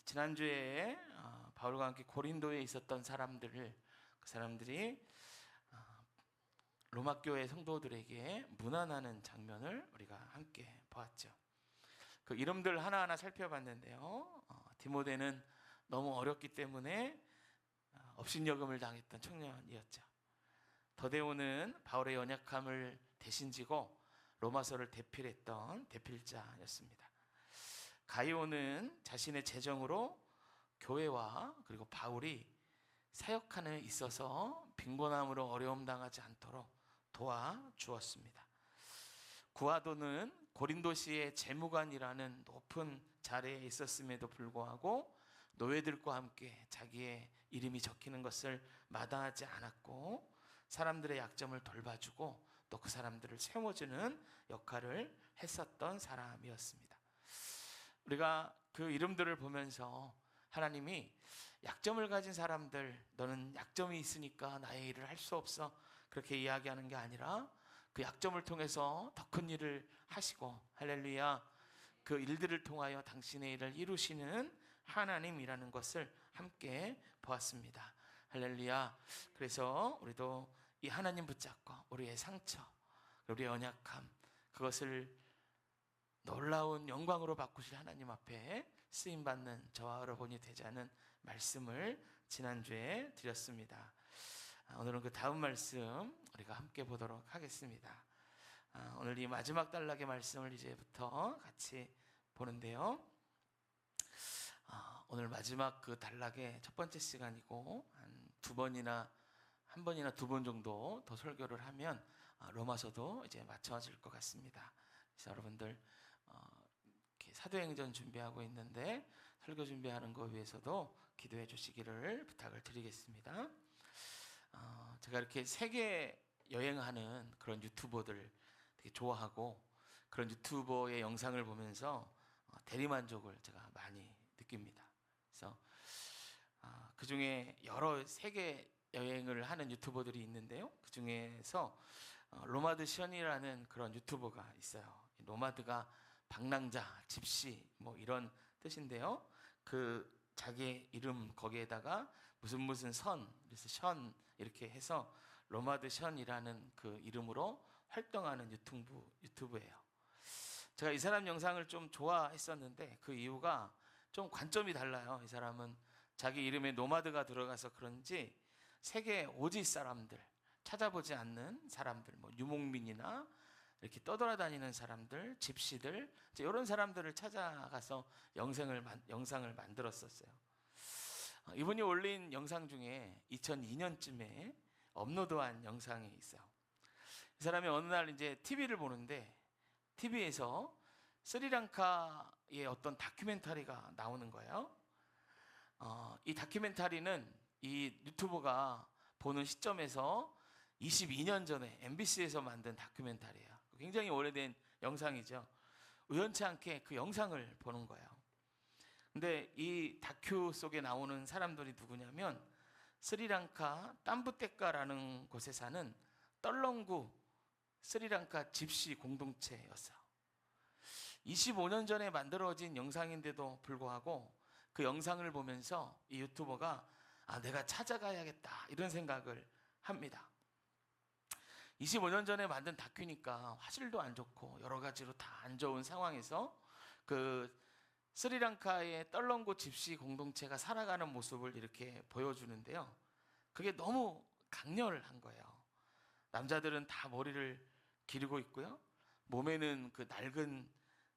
지난주에 바울과 함께 고린도에 있었던 그 사람들이 로마 교회 성도들에게 문안하는 장면을 우리가 함께 보았죠. 그 이름들 하나하나 살펴봤는데요. 디모데는 너무 어렸기 때문에 업신여금을 당했던 청년이었죠. 더데오는 바울의 연약함을 대신 지고 로마서를 대필했던 대필자였습니다. 가이오는 자신의 재정으로 교회와 그리고 바울이 사역하는 데 있어서 빈곤함으로 어려움 당하지 않도록 도와주었습니다. 구아도는 고린도시의 재무관이라는 높은 자리에 있었음에도 불구하고 노예들과 함께 자기의 이름이 적히는 것을 마다하지 않았고 사람들의 약점을 돌봐주고 또 그 사람들을 세워주는 역할을 했었던 사람이었습니다. 우리가 그 이름들을 보면서 하나님이 약점을 가진 사람들, 너는 약점이 있으니까 나의 일을 할 수 없어, 그렇게 이야기하는 게 아니라 그 약점을 통해서 더 큰 일을 하시고, 할렐루야, 그 일들을 통하여 당신의 일을 이루시는 하나님이라는 것을 함께 보았습니다. 할렐루야. 그래서 우리도 이 하나님 붙잡고 우리의 상처, 우리의 연약함, 그것을 놀라운 영광으로 바꾸실 하나님 앞에 쓰임받는 저와 여러분이 되자는 말씀을 지난주에 드렸습니다. 오늘은 그 다음 말씀 우리가 함께 보도록 하겠습니다. 오늘 이 마지막 단락의 말씀을 이제부터 같이 보는데요. 오늘 마지막 그 단락의 첫 번째 시간이고 한 한 번이나 두 번 정도 더 설교를 하면 로마서도 이제 맞춰질 것 같습니다. 그래서 여러분들 이렇게 사도행전 준비하고 있는데 설교 준비하는 거 위해서도 기도해 주시기를 부탁을 드리겠습니다. 제가 이렇게 세계 여행하는 그런 유튜버들 되게 좋아하고 그런 유튜버의 영상을 보면서 대리만족을 제가 많이 느낍니다. 그래서 그 중에 여러 세계 여행을 하는 유튜버들이 있는데요. 그 중에서 로마드 션이라는 그런 유튜버가 있어요. 노마드가 방랑자, 집시 뭐 이런 뜻인데요. 그 자기 이름 거기에다가 무슨 선, 그래서 션 이렇게 해서 로마드 션이라는 그 이름으로 활동하는 유튜브예요. 제가 이 사람 영상을 좀 좋아했었는데 그 이유가 좀 관점이 달라요. 이 사람은 자기 이름에 노마드가 들어가서 그런지 세계 오지 사람들, 찾아보지 않는 사람들, 뭐 유목민이나 이렇게 떠돌아다니는 사람들, 집시들, 이런 사람들을 찾아가서 영상을 만들었었어요. 이분이 올린 영상 중에 2002년쯤에 업로드한 영상이 있어요. 이 사람이 어느 날 이제 TV를 보는데 TV에서 스리랑카의 어떤 다큐멘터리가 나오는 거예요. 이 다큐멘터리는 이 유튜버가 보는 시점에서 22년 전에 MBC에서 만든 다큐멘터리예요. 굉장히 오래된 영상이죠. 우연치 않게 그 영상을 보는 거예요. 근데 이 다큐 속에 나오는 사람들이 누구냐면 스리랑카 땀부떼까라는 곳에 사는 떨렁구 스리랑카 집시 공동체였어요. 25년 전에 만들어진 영상인데도 불구하고 그 영상을 보면서 이 유튜버가 내가 찾아가야겠다 이런 생각을 합니다. 25년 전에 만든 다큐니까 화질도 안 좋고 여러 가지로 다 안 좋은 상황에서 그 스리랑카의 떨렁고 집시 공동체가 살아가는 모습을 이렇게 보여주는데요. 그게 너무 강렬한 거예요. 남자들은 다 머리를 기르고 있고요. 몸에는 그 낡은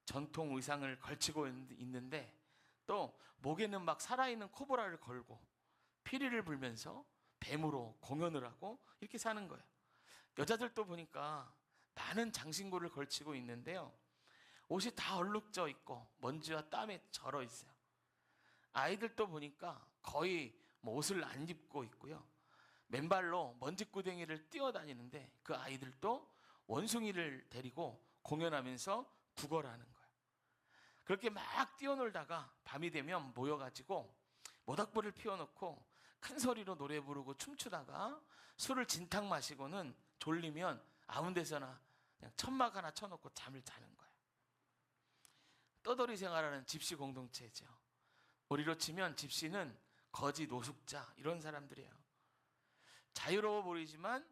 전통 의상을 걸치고 있는데 또 목에는 막 살아있는 코브라를 걸고 피리를 불면서 뱀으로 공연을 하고 이렇게 사는 거예요. 여자들도 보니까 많은 장신구를 걸치고 있는데요. 옷이 다 얼룩져 있고 먼지와 땀에 절어 있어요. 아이들도 보니까 거의 옷을 안 입고 있고요. 맨발로 먼지구덩이를 뛰어다니는데 그 아이들도 원숭이를 데리고 공연하면서 구걸하는 거예요. 그렇게 막 뛰어놀다가 밤이 되면 모여가지고 모닥불을 피워놓고 큰 소리로 노래 부르고 춤추다가 술을 진탕 마시고는 졸리면 아무 데서나 그냥 천막 하나 쳐놓고 잠을 자는 거예요. 떠돌이 생활하는 집시 공동체죠. 우리로 치면 집시는 거지, 노숙자 이런 사람들이에요. 자유로워 보이지만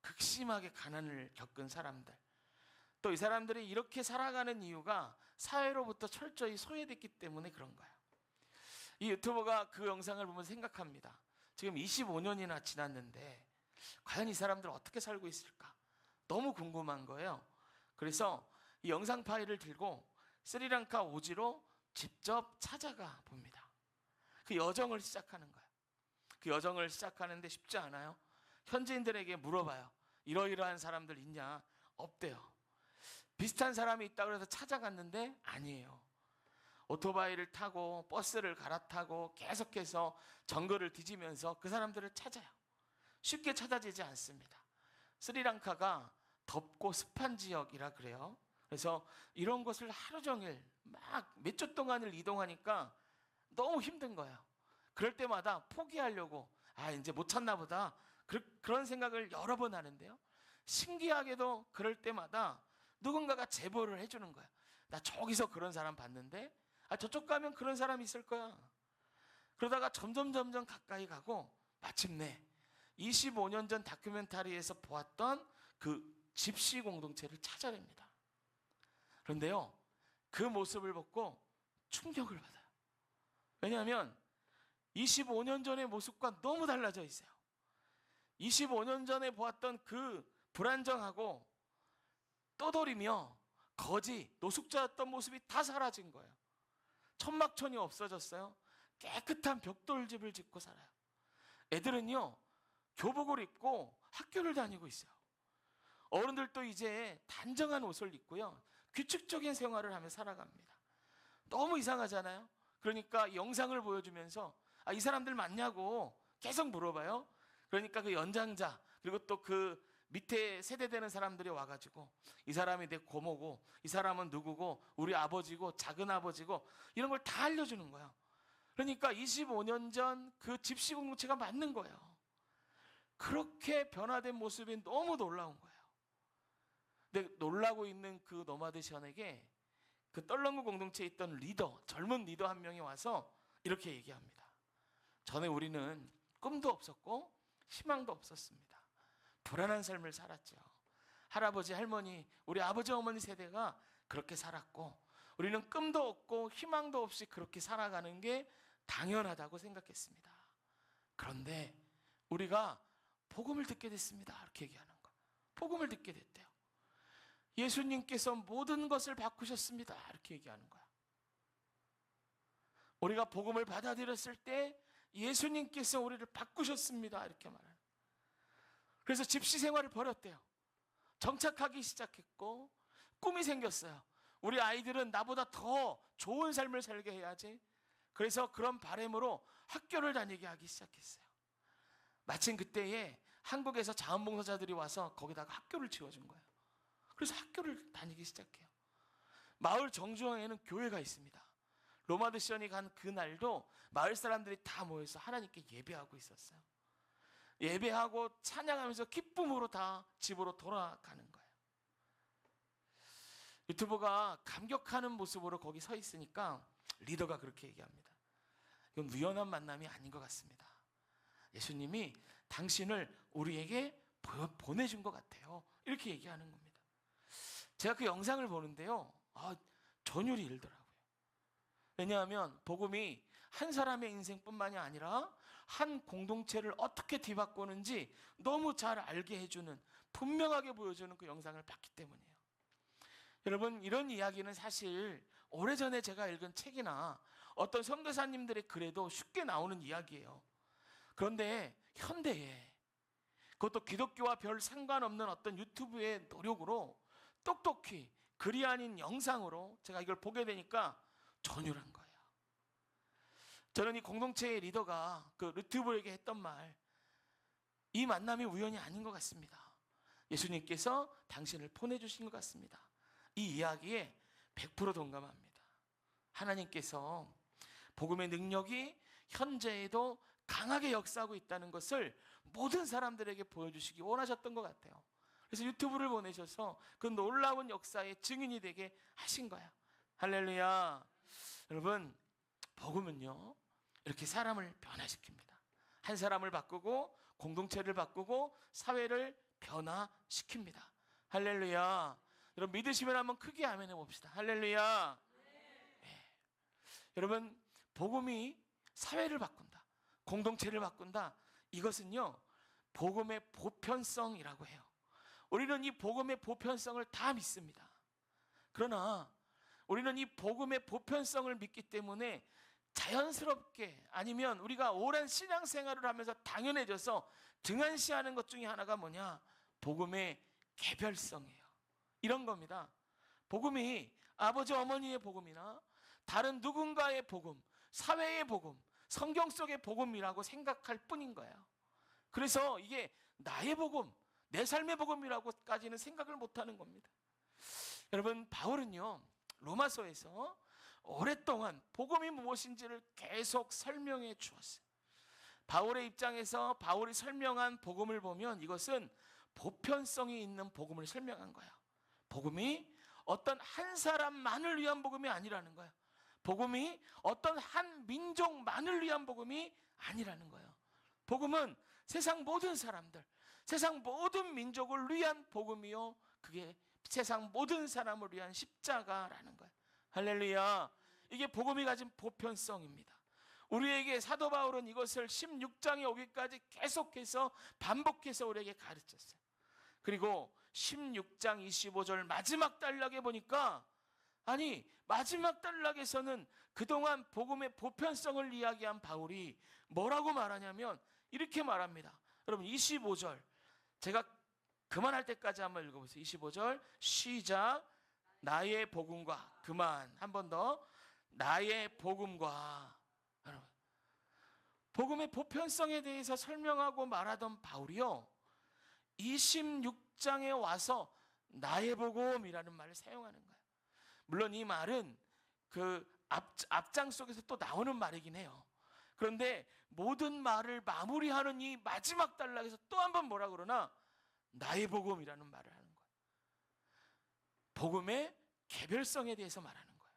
극심하게 가난을 겪은 사람들. 또 이 사람들이 이렇게 살아가는 이유가 사회로부터 철저히 소외됐기 때문에 그런 거예요. 이 유튜버가 그 영상을 보면 생각합니다. 지금 25년이나 지났는데 과연 이 사람들 어떻게 살고 있을까? 너무 궁금한 거예요. 그래서 이 영상 파일을 들고 스리랑카 오지로 직접 찾아가 봅니다. 그 여정을 시작하는 거예요. 그 여정을 시작하는데 쉽지 않아요. 현지인들에게 물어봐요. 이러이러한 사람들 있냐? 없대요. 비슷한 사람이 있다고 해서 찾아갔는데 아니에요. 오토바이를 타고 버스를 갈아타고 계속해서 정글을 뒤지면서 그 사람들을 찾아요. 쉽게 찾아지지 않습니다. 스리랑카가 덥고 습한 지역이라 그래요. 그래서 이런 곳을 하루 종일 막 몇 주 동안을 이동하니까 너무 힘든 거예요. 그럴 때마다 포기하려고 이제 못 찾나 보다 그런 생각을 여러 번 하는데요. 신기하게도 그럴 때마다 누군가가 제보를 해주는 거야. 나 저기서 그런 사람 봤는데 저쪽 가면 그런 사람이 있을 거야. 그러다가 점점 가까이 가고 마침내 25년 전 다큐멘터리에서 보았던 그 집시 공동체를 찾아냅니다. 그런데요, 그 모습을 보고 충격을 받아요. 왜냐하면 25년 전의 모습과 너무 달라져 있어요. 25년 전에 보았던 그 불안정하고 떠돌이며 거지, 노숙자였던 모습이 다 사라진 거예요. 천막촌이 없어졌어요. 깨끗한 벽돌집을 짓고 살아요. 애들은요, 교복을 입고 학교를 다니고 있어요. 어른들도 이제 단정한 옷을 입고요, 규칙적인 생활을 하며 살아갑니다. 너무 이상하잖아요. 그러니까 영상을 보여주면서 이 사람들 맞냐고 계속 물어봐요. 그러니까 그 연장자 그리고 또 그 밑에 세대되는 사람들이 와가지고 이 사람이 내 고모고 이 사람은 누구고 우리 아버지고 작은 아버지고 이런 걸 다 알려주는 거예요. 그러니까 25년 전 그 집시 공동체가 맞는 거예요. 그렇게 변화된 모습이 너무 놀라운 거예요. 근데 놀라고 있는 그 노마드션에게 그 떨렁구 공동체에 있던 리더, 젊은 리더 한 명이 와서 이렇게 얘기합니다. 전에 우리는 꿈도 없었고 희망도 없었습니다. 불안한 삶을 살았죠. 할아버지, 할머니, 우리 아버지, 어머니 세대가 그렇게 살았고 우리는 꿈도 없고 희망도 없이 그렇게 살아가는 게 당연하다고 생각했습니다. 그런데 우리가 복음을 듣게 됐습니다. 이렇게 얘기하는 거예요. 복음을 듣게 됐대요. 예수님께서 모든 것을 바꾸셨습니다. 이렇게 얘기하는 거야. 우리가 복음을 받아들였을 때 예수님께서 우리를 바꾸셨습니다. 이렇게 말하는. 그래서 집시 생활을 버렸대요. 정착하기 시작했고 꿈이 생겼어요. 우리 아이들은 나보다 더 좋은 삶을 살게 해야지. 그래서 그런 바람으로 학교를 다니게 하기 시작했어요. 마침 그때에 한국에서 자원봉사자들이 와서 거기다가 학교를 지어준 거예요. 그래서 학교를 다니기 시작해요. 마을 정중앙에는 교회가 있습니다. 로마드션이 간 그날도 마을 사람들이 다 모여서 하나님께 예배하고 있었어요. 예배하고 찬양하면서 기쁨으로 다 집으로 돌아가는 거예요. 유튜버가 감격하는 모습으로 거기 서 있으니까 리더가 그렇게 얘기합니다. 이건 우연한 만남이 아닌 것 같습니다. 예수님이 당신을 우리에게 보내준 것 같아요. 이렇게 얘기하는 겁니다. 제가 그 영상을 보는데요, 전율이 일더라고요. 왜냐하면 복음이 한 사람의 인생뿐만이 아니라 한 공동체를 어떻게 뒤바꾸는지 너무 잘 알게 해주는, 분명하게 보여주는 그 영상을 봤기 때문이에요. 여러분, 이런 이야기는 사실 오래전에 제가 읽은 책이나 어떤 선교사님들의 글에도 쉽게 나오는 이야기예요. 그런데 현대에, 그것도 기독교와 별 상관없는 어떤 유튜브의 노력으로 똑똑히 글이 아닌 영상으로 제가 이걸 보게 되니까 전율한 거예요. 저는 이 공동체의 리더가 그 유튜브에게 했던 말, 이 만남이 우연이 아닌 것 같습니다. 예수님께서 당신을 보내주신 것 같습니다. 이 이야기에 100% 동감합니다. 하나님께서 복음의 능력이 현재에도 강하게 역사하고 있다는 것을 모든 사람들에게 보여주시기 원하셨던 것 같아요. 그래서 유튜브를 보내셔서 그 놀라운 역사의 증인이 되게 하신 거예요. 할렐루야. 여러분, 복음은요, 이렇게 사람을 변화시킵니다. 한 사람을 바꾸고 공동체를 바꾸고 사회를 변화시킵니다. 할렐루야. 여러분 믿으시면 한번 크게 아멘 해봅시다. 할렐루야. 네. 여러분 복음이 사회를 바꾼다, 공동체를 바꾼다, 이것은요 복음의 보편성이라고 해요. 우리는 이 복음의 보편성을 다 믿습니다. 그러나 우리는 이 복음의 보편성을 믿기 때문에 자연스럽게, 아니면 우리가 오랜 신앙생활을 하면서 당연해져서 등한시하는 것 중에 하나가 뭐냐? 복음의 개별성이에요. 이런 겁니다. 복음이 아버지 어머니의 복음이나 다른 누군가의 복음, 사회의 복음, 성경 속의 복음이라고 생각할 뿐인 거예요. 그래서 이게 나의 복음, 내 삶의 복음이라고까지는 생각을 못하는 겁니다. 여러분 바울은요 로마서에서 오랫동안 복음이 무엇인지를 계속 설명해 주었어요. 바울의 입장에서 바울이 설명한 복음을 보면 이것은 보편성이 있는 복음을 설명한 거예요. 복음이 어떤 한 사람만을 위한 복음이 아니라는 거예요. 복음이 어떤 한 민족만을 위한 복음이 아니라는 거예요. 복음은 세상 모든 사람들, 세상 모든 민족을 위한 복음이요, 그게 세상 모든 사람을 위한 십자가라는 거예요. 할렐루야. 이게 복음이 가진 보편성입니다. 우리에게 사도 바울은 이것을 16장에 오기까지 계속해서 반복해서 우리에게 가르쳤어요. 그리고 16장 25절 마지막 단락에 보니까, 아니 마지막 단락에서는 그동안 복음의 보편성을 이야기한 바울이 뭐라고 말하냐면 이렇게 말합니다. 여러분 25절 제가 그만할 때까지 한번 읽어보세요. 25절 시작. 나의 복음과, 그만, 한 번 더, 나의 복음과. 여러분 복음의 보편성에 대해서 설명하고 말하던 바울이요 26장에 와서 나의 복음이라는 말을 사용하는 거예요. 물론 이 말은 그 앞장 속에서 또 나오는 말이긴 해요. 그런데 모든 말을 마무리하는 이 마지막 단락에서 또 한 번 뭐라 그러나 나의 복음이라는 말을 하는 거예요. 복음의 개별성에 대해서 말하는 거예요.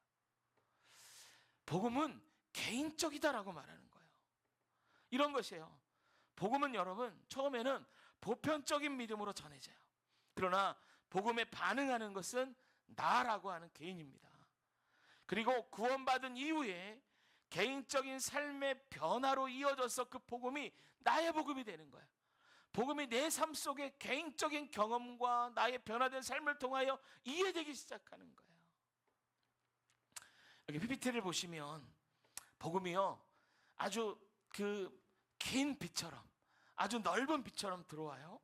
복음은 개인적이다라고 말하는 거예요. 이런 것이에요. 복음은 여러분 처음에는 보편적인 믿음으로 전해져요. 그러나 복음에 반응하는 것은 나라고 하는 개인입니다. 그리고 구원받은 이후에 개인적인 삶의 변화로 이어져서 그 복음이 나의 복음이 되는 거예요. 복음이 내 삶 속에 개인적인 경험과 나의 변화된 삶을 통하여 이해되기 시작하는 거예요. 여기 PPT를 보시면 복음이요 아주 긴 빛처럼, 아주 넓은 빛처럼 들어와요.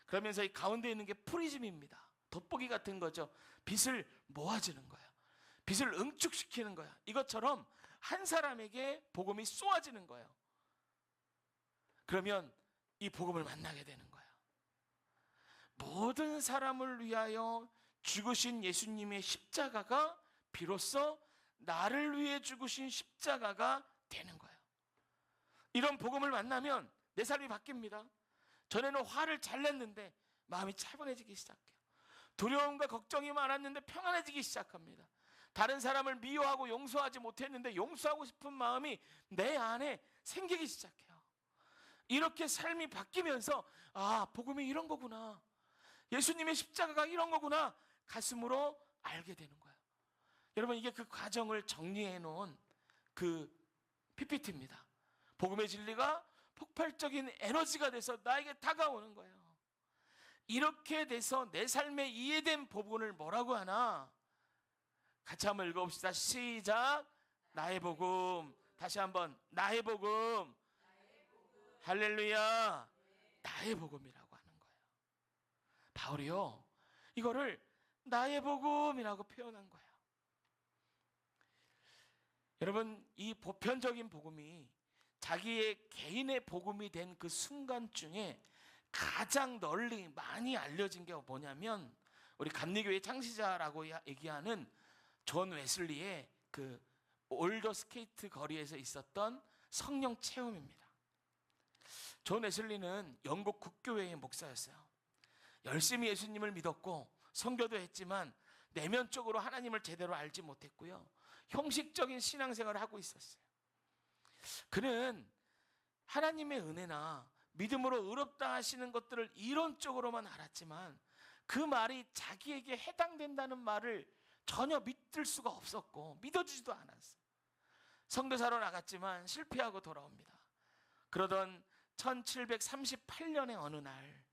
그러면서 이 가운데 있는 게 프리즘입니다. 돋보기 같은 거죠. 빛을 모아주는 거예요. 빛을 응축시키는 거예요. 이것처럼 한 사람에게 복음이 쏘아지는 거예요. 그러면 이 복음을 만나게 되는 거예요. 모든 사람을 위하여 죽으신 예수님의 십자가가 비로소 나를 위해 죽으신 십자가가 되는 거예요. 이런 복음을 만나면 내 삶이 바뀝니다. 전에는 화를 잘 냈는데 마음이 차분해지기 시작해요. 두려움과 걱정이 많았는데 평안해지기 시작합니다. 다른 사람을 미워하고 용서하지 못했는데 용서하고 싶은 마음이 내 안에 생기기 시작해요. 이렇게 삶이 바뀌면서 아, 복음이 이런 거구나, 예수님의 십자가가 이런 거구나 가슴으로 알게 되는 거예요. 여러분 이게 그 과정을 정리해 놓은 그 PPT입니다. 복음의 진리가 폭발적인 에너지가 돼서 나에게 다가오는 거예요. 이렇게 돼서 내 삶에 이해된 복음을 뭐라고 하나? 같이 한번 읽어봅시다. 시작. 나의 복음. 다시 한번 나의 복음. 할렐루야. 나의 복음이라고 하는 거예요. 바울이요 이거를 나의 복음이라고 표현한 거예요. 여러분 이 보편적인 복음이 자기의 개인의 복음이 된 그 순간 중에 가장 널리 많이 알려진 게 뭐냐면 우리 감리교회 창시자라고 얘기하는 존 웨슬리의 그 올더 스케이트 거리에서 있었던 성령 체험입니다. 존 웨슬리는 영국 국교회의 목사였어요. 열심히 예수님을 믿었고 선교도 했지만 내면적으로 하나님을 제대로 알지 못했고요, 형식적인 신앙생활을 하고 있었어요. 그는 하나님의 은혜나 믿음으로 의롭다 하시는 것들을 이론적으로만 알았지만 그 말이 자기에게 해당된다는 말을 전혀 믿을 수가 없었고 믿어지지도 않았어요. 선교사로 나갔지만 실패하고 돌아옵니다. 그러던 1738년의 어느 날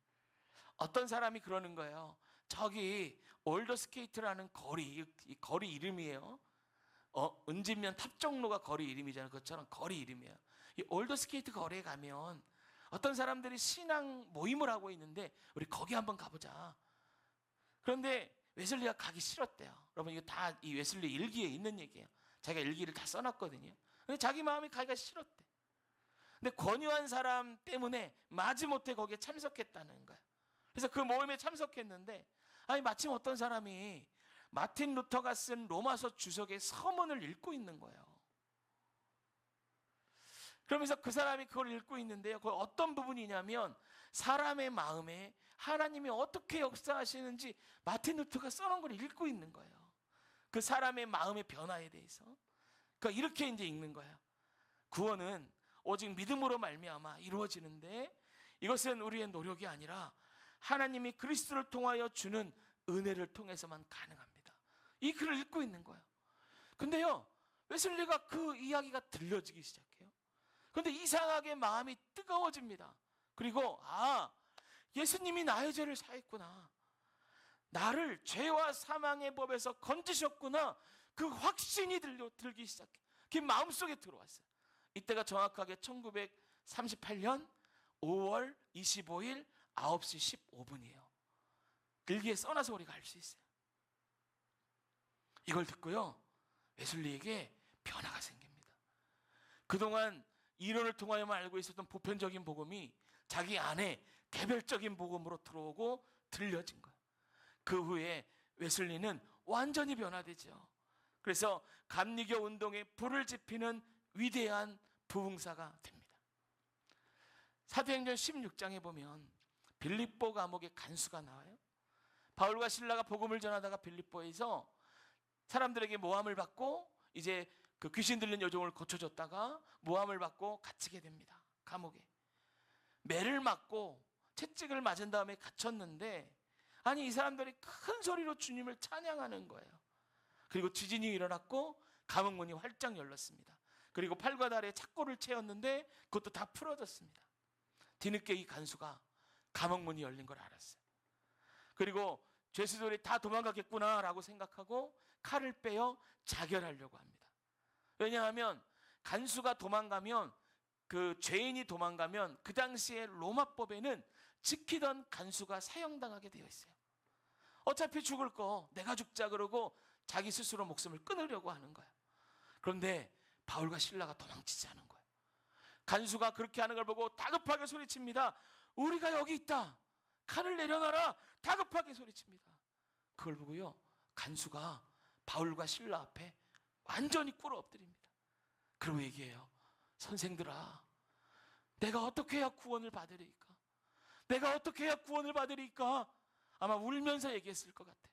어떤 사람이 그러는 거예요. 저기 올더스케이트라는 거리, 이 거리 이름이에요. 은진면 탑정로가 거리 이름이잖아요. 그것처럼 거리 이름이에요. 이 올더스케이트 거리에 가면 어떤 사람들이 신앙 모임을 하고 있는데 우리 거기 한번 가보자. 그런데 웨슬리가 가기 싫었대요. 여러분 이거 다 이 웨슬리 일기에 있는 얘기예요. 자기가 일기를 다 써놨거든요. 근데 자기 마음이 가기가 싫었대. 근데 권유한 사람 때문에 마지못해 거기에 참석했다는 거예요. 그래서 그 모임에 참석했는데 마침 어떤 사람이 마틴 루터가 쓴 로마서 주석의 서문을 읽고 있는 거예요. 그러면서 그 사람이 그걸 읽고 있는데요. 그 어떤 부분이냐면 사람의 마음에 하나님이 어떻게 역사하시는지 마틴 루터가 써놓은 걸 읽고 있는 거예요. 그 사람의 마음의 변화에 대해서. 그러니까 이렇게 이제 읽는 거예요. 구원은 오직 믿음으로 말미암아 이루어지는데 이것은 우리의 노력이 아니라 하나님이 그리스도를 통하여 주는 은혜를 통해서만 가능합니다. 이 글을 읽고 있는 거예요. 근데요, 웨슬리가 그 이야기가 들려지기 시작해요. 그런데 이상하게 마음이 뜨거워집니다. 그리고 예수님이 나의 죄를 사했구나. 나를 죄와 사망의 법에서 건지셨구나. 그 확신이 들기 시작해. 그 마음속에 들어왔어요. 이때가 정확하게 1938년 5월 25일 9시 15분이에요. 일기에 써놔서 우리가 알 수 있어요. 이걸 듣고요, 웨슬리에게 변화가 생깁니다. 그동안 이론을 통하여만 알고 있었던 보편적인 복음이 자기 안에 개별적인 복음으로 들어오고 들려진 거예요. 그 후에 웨슬리는 완전히 변화되죠. 그래서 감리교 운동에 불을 지피는 위대한 부흥사가 됩니다. 사도행전 16장에 보면 빌립보 감옥의 간수가 나와요. 바울과 실라가 복음을 전하다가 빌립보에서 사람들에게 모함을 받고 이제 그 귀신 들린 여종을 고쳐줬다가 모함을 받고 갇히게 됩니다. 감옥에 매를 맞고 채찍을 맞은 다음에 갇혔는데 이 사람들이 큰 소리로 주님을 찬양하는 거예요. 그리고 지진이 일어났고 감옥문이 활짝 열렸습니다. 그리고 팔과 다리에 착고를 채웠는데 그것도 다 풀어졌습니다. 뒤늦게 이 간수가 감옥문이 열린 걸 알았어요. 그리고 죄수들이 다 도망가겠구나라고 생각하고 칼을 빼어 자결하려고 합니다. 왜냐하면 간수가 도망가면, 그 죄인이 도망가면 그 당시에 로마법에는 지키던 간수가 사형당하게 되어 있어요. 어차피 죽을 거 내가 죽자 그러고 자기 스스로 목숨을 끊으려고 하는 거예요. 그런데 바울과 실라가 도망치지 않은 거예요. 간수가 그렇게 하는 걸 보고 다급하게 소리칩니다. 우리가 여기 있다. 칼을 내려놔라. 다급하게 소리칩니다. 그걸 보고요, 간수가 바울과 실라 앞에 완전히 꿇어 엎드립니다. 그리고 얘기해요. 선생들아, 내가 어떻게 해야 구원을 받으리까? 내가 어떻게 해야 구원을 받으리까? 아마 울면서 얘기했을 것 같아.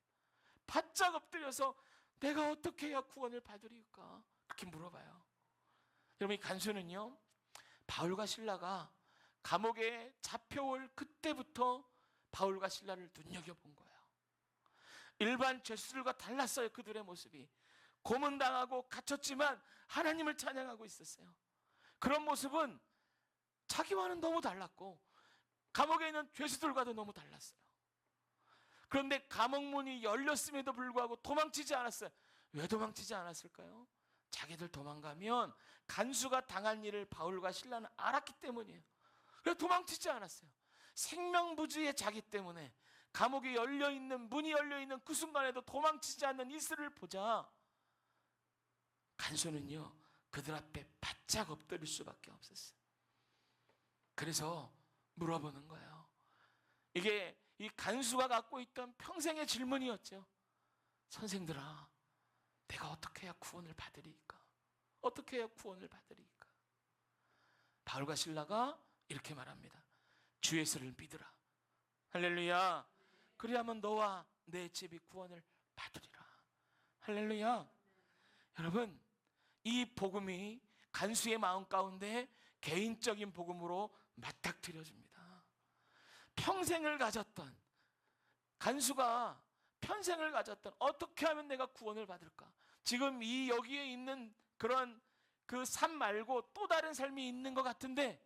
바짝 엎드려서 내가 어떻게 해야 구원을 받으리까? 그렇게 물어봐요. 여러분, 이 간수는요, 바울과 실라가 감옥에 잡혀올 그때부터 바울과 실라를 눈여겨본 거예요. 일반 죄수들과 달랐어요. 그들의 모습이 고문당하고 갇혔지만 하나님을 찬양하고 있었어요. 그런 모습은 자기와는 너무 달랐고 감옥에 있는 죄수들과도 너무 달랐어요. 그런데 감옥문이 열렸음에도 불구하고 도망치지 않았어요. 왜 도망치지 않았을까요? 자기들 도망가면 간수가 당할 일을 바울과 실라는 알았기 때문이에요. 그래서 도망치지 않았어요. 생명부지의 자기 때문에 감옥이 열려있는, 문이 열려있는 그 순간에도 도망치지 않는 이슬을 보자 간수는요, 그들 앞에 바짝 엎드릴 수밖에 없었어요. 그래서 물어보는 거예요. 이게 이 간수가 갖고 있던 평생의 질문이었죠. 선생들아, 내가 어떻게 해야 구원을 받으리까? 어떻게 해야 구원을 받으리까? 바울과 실라가 이렇게 말합니다. 주 예수를 믿으라. 할렐루야. 그리하면 너와 내 집이 구원을 받으리라. 할렐루야. 여러분, 이 복음이 간수의 마음 가운데 개인적인 복음으로 맞닥뜨려집니다. 평생을 가졌던, 간수가 평생을 가졌던, 어떻게 하면 내가 구원을 받을까? 지금 이 여기에 있는 그런 그 삶 말고 또 다른 삶이 있는 것 같은데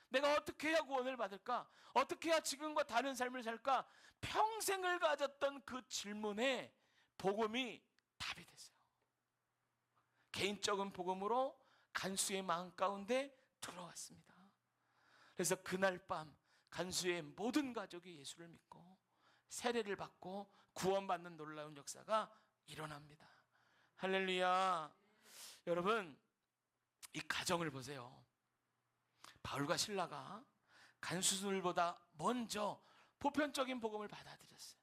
내가 어떻게 해야 구원을 받을까? 어떻게 해야 지금과 다른 삶을 살까? 평생을 가졌던 그 질문에 복음이 답이 됐어요. 개인적인 복음으로 간수의 마음 가운데 들어왔습니다. 그래서 그날 밤 간수의 모든 가족이 예수를 믿고 세례를 받고 구원받는 놀라운 역사가 일어납니다. 할렐루야. 여러분, 이 가정을 보세요. 바울과 실라가 간수들보다 먼저 보편적인 복음을 받아들였어요.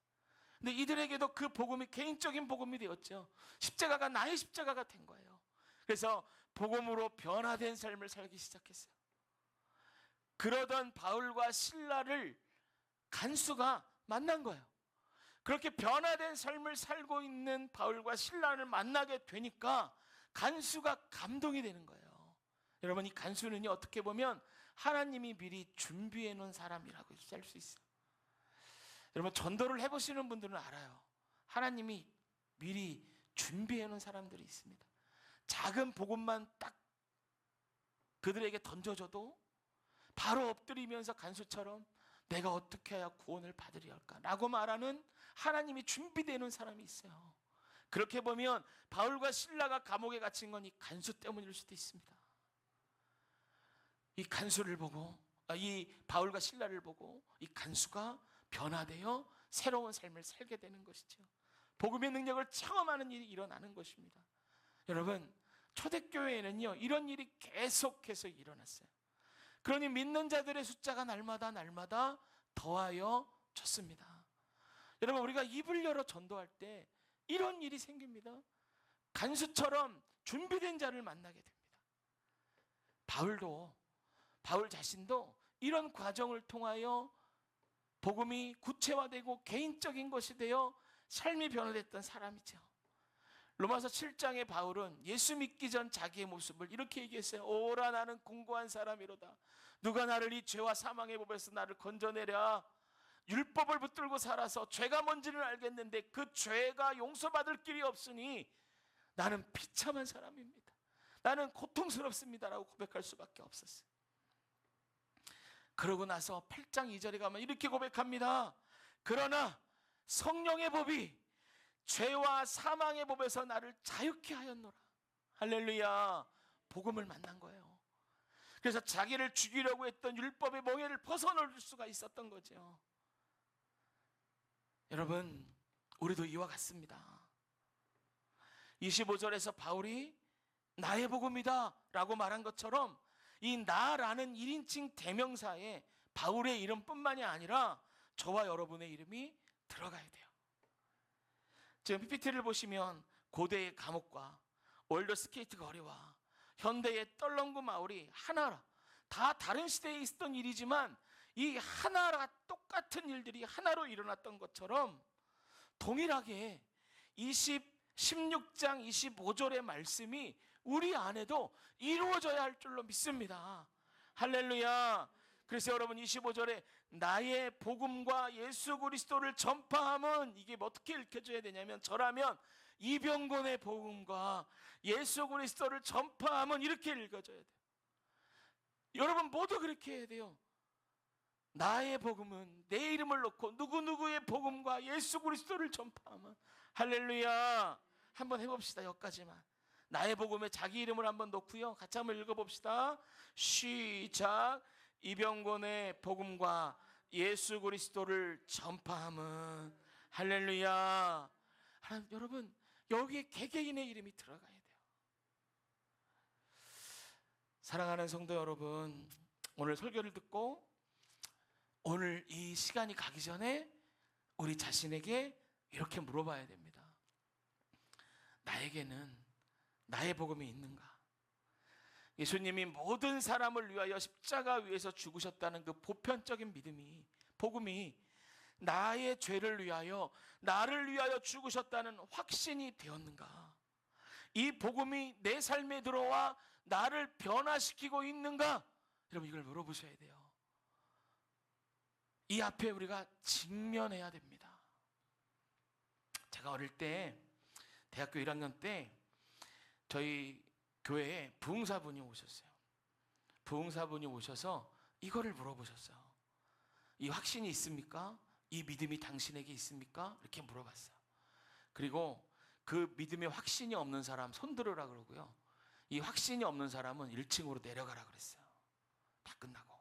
근데 이들에게도 그 복음이 개인적인 복음이 되었죠. 십자가가 나의 십자가가 된 거예요. 그래서 복음으로 변화된 삶을 살기 시작했어요. 그러던 바울과 실라를 간수가 만난 거예요. 그렇게 변화된 삶을 살고 있는 바울과 실라를 만나게 되니까 간수가 감동이 되는 거예요. 여러분, 이 간수는요, 어떻게 보면 하나님이 미리 준비해 놓은 사람이라고 할 수 있어요. 여러분, 전도를 해보시는 분들은 알아요. 하나님이 미리 준비해 놓은 사람들이 있습니다. 작은 복음만 딱 그들에게 던져줘도 바로 엎드리면서 간수처럼 내가 어떻게 해야 구원을 받으려 할까라고 말하는 하나님이 준비되어 놓은 사람이 있어요. 그렇게 보면 바울과 실라가 감옥에 갇힌 건 이 간수 때문일 수도 있습니다. 이 간수를 보고, 이 바울과 실라를 보고 이 간수가 변화되어 새로운 삶을 살게 되는 것이죠. 복음의 능력을 체험하는 일이 일어나는 것입니다. 여러분, 초대교회에는요, 이런 일이 계속해서 일어났어요. 그러니 믿는 자들의 숫자가 날마다 더하여 졌습니다. 여러분, 우리가 입을 열어 전도할 때 이런 일이 생깁니다. 간수처럼 준비된 자를 만나게 됩니다. 바울 자신도 이런 과정을 통하여 복음이 구체화되고 개인적인 것이 되어 삶이 변화됐던 사람이죠. 로마서 7장의 바울은 예수 믿기 전 자기의 모습을 이렇게 얘기했어요. 오라, 나는 공고한 사람이로다. 누가 나를 이 죄와 사망의 법에서 나를 건져내랴. 율법을 붙들고 살아서 죄가 뭔지를 알겠는데 그 죄가 용서받을 길이 없으니 나는 비참한 사람입니다. 나는 고통스럽습니다라고 고백할 수밖에 없었어요. 그러고 나서 8장 2절에 가면 이렇게 고백합니다. 그러나 성령의 법이 죄와 사망의 법에서 나를 자유케 하였노라. 할렐루야. 복음을 만난 거예요. 그래서 자기를 죽이려고 했던 율법의 멍에를 벗어날 수가 있었던 거죠. 여러분, 우리도 이와 같습니다. 25절에서 바울이 나의 복음이다 라고 말한 것처럼 이 나라는 1인칭 대명사에 바울의 이름뿐만이 아니라 저와 여러분의 이름이 들어가야 돼요. 지금 PPT를 보시면 고대의 감옥과 월드스케이트 거리와 현대의 떨렁구 마을이 하나라, 다 다른 시대에 있었던 일이지만 이 하나라 똑같은 일들이 하나로 일어났던 것처럼 동일하게 16장 25절의 말씀이 우리 안에도 이루어져야 할 줄로 믿습니다. 할렐루야. 그래서 여러분, 25절에 나의 복음과 예수 그리스도를 전파함은, 이게 어떻게 읽혀져야 되냐면, 저라면 이병곤의 복음과 예수 그리스도를 전파함은 이렇게 읽어져야 돼요. 여러분 모두 그렇게 해야 돼요. 나의 복음은 내 이름을 놓고 누구누구의 복음과 예수 그리스도를 전파함은. 할렐루야. 한번 해봅시다. 여기까지만. 나의 복음에 자기 이름을 한번 놓고요, 같이 한번 읽어봅시다. 시작. 이병곤의 복음과 예수 그리스도를 전파함은. 할렐루야. 여러분, 여기에 개개인의 이름이 들어가야 돼요. 사랑하는 성도 여러분, 오늘 설교를 듣고 오늘 이 시간이 가기 전에 우리 자신에게 이렇게 물어봐야 됩니다. 나에게는 나의 복음이 있는가? 예수님이 모든 사람을 위하여 십자가 위에서 죽으셨다는 그 보편적인 믿음이, 복음이 나의 죄를 위하여, 나를 위하여 죽으셨다는 확신이 되었는가? 이 복음이 내 삶에 들어와 나를 변화시키고 있는가? 여러분 이걸 물어보셔야 돼요. 이 앞에 우리가 직면해야 됩니다. 제가 어릴 때 대학교 1학년 때 저희 교회에 부흥사분이 오셨어요. 부흥사분이 오셔서 이거를 물어보셨어요. 이 확신이 있습니까? 이 믿음이 당신에게 있습니까? 이렇게 물어봤어요. 그리고 그 믿음에 확신이 없는 사람 손 들으라 그러고요. 이 확신이 없는 사람은 1층으로 내려가라 그랬어요. 다 끝나고.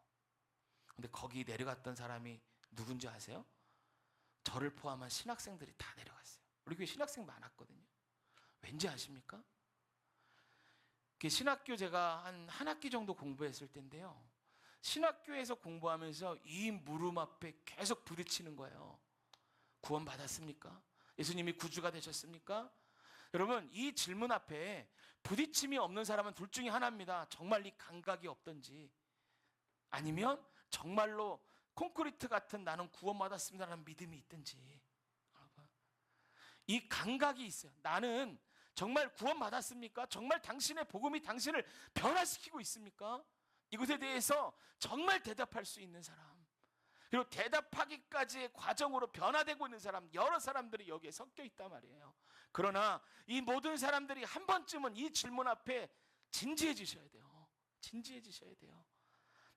근데 거기 내려갔던 사람이 누군지 아세요? 저를 포함한 신학생들이 다 내려갔어요. 우리 교회 신학생 많았거든요. 왠지 아십니까? 신학교 제가 한 학기 정도 공부했을 때인데요. 신학교에서 공부하면서 이 무릎 앞에 계속 부딪히는 거예요. 구원 받았습니까? 예수님이 구주가 되셨습니까? 여러분 이 질문 앞에 부딪힘이 없는 사람은 둘 중에 하나입니다. 정말 이 감각이 없든지 아니면 정말로 콘크리트 같은 나는 구원받았습니다라는 믿음이 있든지. 이 감각이 있어요. 나는 정말 구원받았습니까? 정말 당신의 복음이 당신을 변화시키고 있습니까? 이것에 대해서 정말 대답할 수 있는 사람, 그리고 대답하기까지의 과정으로 변화되고 있는 사람, 여러 사람들이 여기에 섞여 있단 말이에요. 그러나 이 모든 사람들이 한 번쯤은 이 질문 앞에 진지해지셔야 돼요. 진지해지셔야 돼요.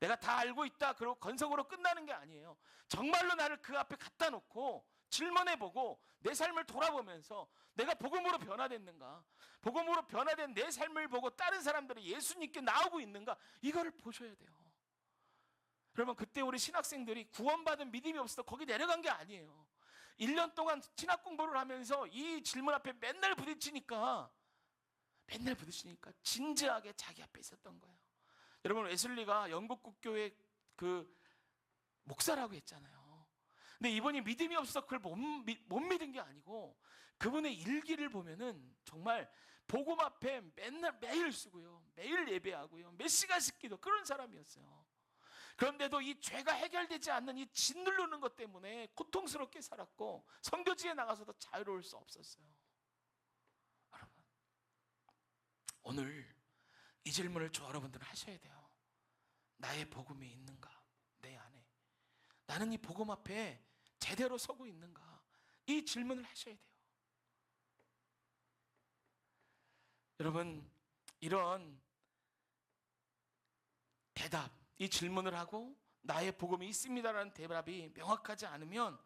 내가 다 알고 있다 그러고 건성으로 끝나는 게 아니에요. 정말로 나를 그 앞에 갖다 놓고 질문해보고 내 삶을 돌아보면서 내가 복음으로 변화됐는가, 복음으로 변화된 내 삶을 보고 다른 사람들이 예수님께 나오고 있는가, 이거를 보셔야 돼요. 그러면 그때 우리 신학생들이 구원받은 믿음이 없어서 거기 내려간 게 아니에요. 1년 동안 신학 공부를 하면서 이 질문 앞에 맨날 부딪히니까 진지하게 자기 앞에 있었던 거예요. 여러분 웨슬리가 영국 국교의 그 목사라고 했잖아요. 근데 이분이 믿음이 없어서 그걸 못 믿은 게 아니고 그분의 일기를 보면은 정말 복음 앞에 맨날 매일 쓰고요, 매일 예배하고요, 몇 시간씩 기도, 그런 사람이었어요. 그런데도 이 죄가 해결되지 않는 이 짓누르는 것 때문에 고통스럽게 살았고 선교지에 나가서도 자유로울 수 없었어요. 여러분 오늘 이 질문을 저 여러분들은 하셔야 돼요. 나의 복음이 있는가? 내 안에 나는 이 복음 앞에 제대로 서고 있는가? 이 질문을 하셔야 돼요. 여러분 이런 대답, 이 질문을 하고 나의 복음이 있습니다라는 대답이 명확하지 않으면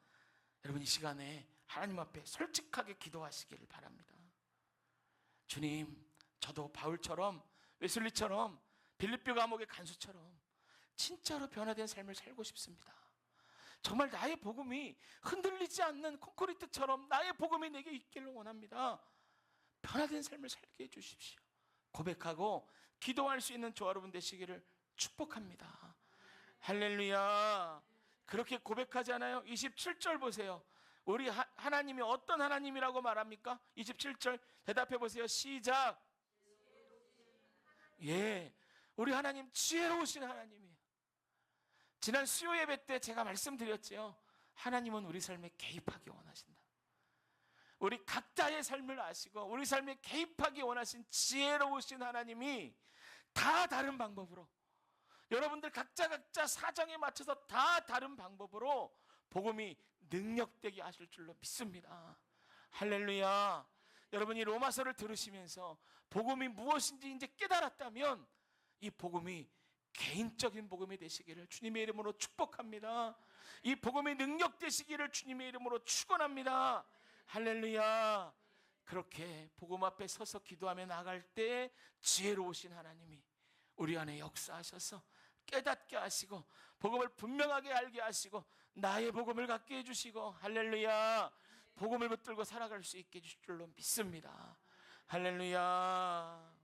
여러분 이 시간에 하나님 앞에 솔직하게 기도하시기를 바랍니다. 주님, 저도 바울처럼 웨슬리처럼 빌립보 감옥의 간수처럼 진짜로 변화된 삶을 살고 싶습니다. 정말 나의 복음이 흔들리지 않는 콘크리트처럼 나의 복음이 내게 있기를 원합니다. 변화된 삶을 살게 해주십시오. 고백하고 기도할 수 있는 저 여러분 되시기를 축복합니다. 할렐루야. 그렇게 고백하잖아요. 27절 보세요. 우리 하나님이 어떤 하나님이라고 말합니까? 27절 대답해 보세요. 시작. 예, 우리 하나님 지혜로우신 하나님이에요. 지난 수요 예배 때 제가 말씀드렸죠. 하나님은 우리 삶에 개입하기 원하신다. 우리 각자의 삶을 아시고 우리 삶에 개입하기 원하신 지혜로우신 하나님이 다 다른 방법으로, 여러분들 각자 사정에 맞춰서 다 다른 방법으로 복음이 능력되게 하실 줄로 믿습니다. 할렐루야. 여러분이 로마서를 들으시면서 복음이 무엇인지 이제 깨달았다면 이 복음이 개인적인 복음이 되시기를 주님의 이름으로 축복합니다. 이 복음이 능력 되시기를 주님의 이름으로 축원합니다. 할렐루야. 그렇게 복음 앞에 서서 기도하며 나갈 때 지혜로우신 하나님이 우리 안에 역사하셔서 깨닫게 하시고 복음을 분명하게 알게 하시고 나의 복음을 갖게 해주시고 할렐루야, 복음을 붙들고 살아갈 수 있게 해주실 줄로 믿습니다. 할렐루야.